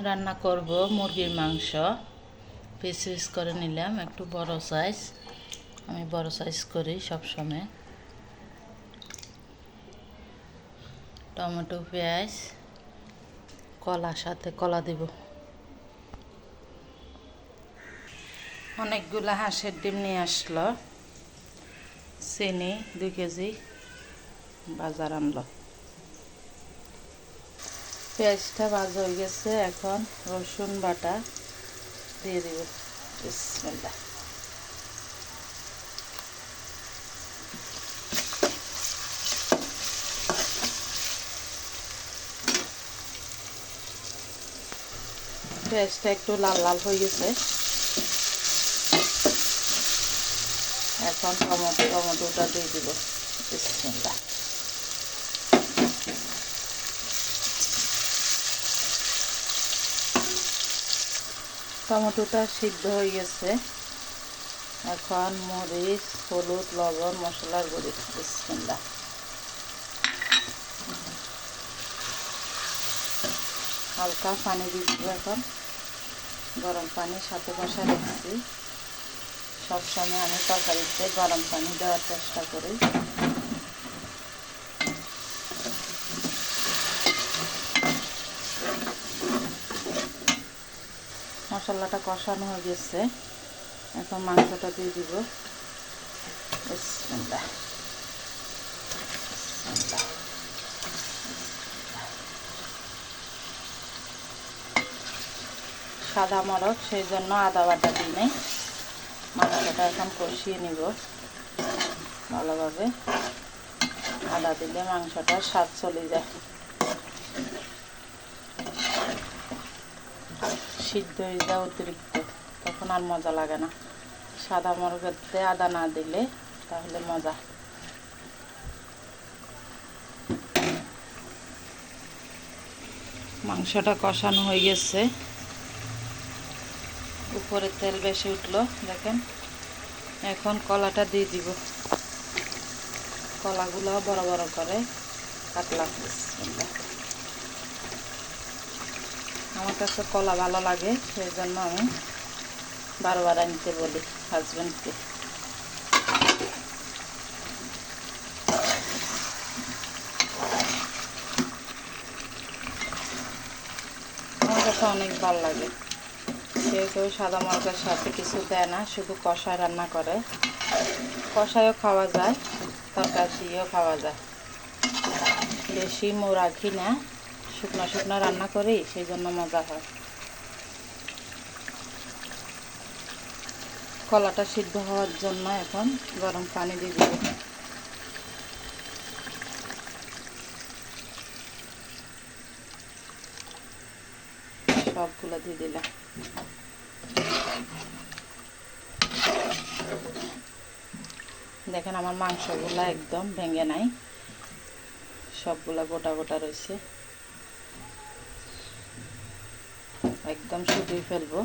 রান্না করব মুরগির মাংস। পিস পিস করে নিলাম, একটু বড় সাইজ। আমি বড় সাইজ করি সব সময়। টমেটো, পেঁয়াজ, কলা, সাথে কলা দেব। অনেকগুলো হাঁসের ডিম নিয়ে আসলো। চিনি 2 কেজি বাজার আনলো। পেঁয়াজটা ভাজা হয়ে গেছে, এখন রসুন বাটা দিয়ে দিব। বিসমিল্লাহ। পেঁয়াজটা একটু লাল লাল হয়ে গেছে, এখন টমেটোটা দিয়ে দিব। বিসমিল্লাহ। টমেটোটা সিদ্ধ হয়ে গেছে, এখন মরিচ, হলুদ, লবণ, মশলার গুঁড়ি। বিসমিল্লাহ। হালকা পানি দিয়ে দিব। এখন গরম পানির সাথে বসা রেখেছি। সবসময় আমি তরকারিতে গরম পানি দেওয়ার চেষ্টা করি। মশলাটা কষানো হয়ে গেছে, এখন মাংসটা দিয়ে দিব। বিসমিল্লাহ। সাদা মরচ, সেই জন্য আদা বাটা দিই নাই। মাংসটা এখন কষিয়ে নিব ভালোভাবে। আদা দিলে মাংসটার স্বাদ চলে যায়, সিদ্ধ হয়ে যায় অতিরিক্ত, তখন আর মজা লাগে না। সাদা মরচে আদা না দিলে তাহলে মজা। মাংসটা কষানো হয়ে গেছে, উপরে তেল বেশি উঠলো দেখেন। এখন কলাটা দিয়ে দিব। কলাগুলো বড় বড় করে কাটলাম। আমার কাছে কলা ভালো লাগে, সেই জন্য আমি বারবার আনতে বলি হাজব্যান্ডকে। আমার কাছে অনেক ভালো লাগে। কেউ কেউ সাদা মরচের সাথে কিছু দেয় না, শুধু কষায় রান্না করে। কষায়ও খাওয়া যায়, তরকারি দিয়েও খাওয়া যায়। বেশি রাখি না, শুকনো শুকনো রান্না করি, সেই জন্য মজা হয়। কলাটা সিদ্ধ হওয়ার জন্য এখন গরম পানি দিয়ে দিব। সবগুলো দিয়ে দিলাম। দেখেন আমার মাংসগুলা একদম ভেঙে নাই, সবগুলা গোটা গোটা রয়েছে। একদম শুকিয়ে ফেলবো।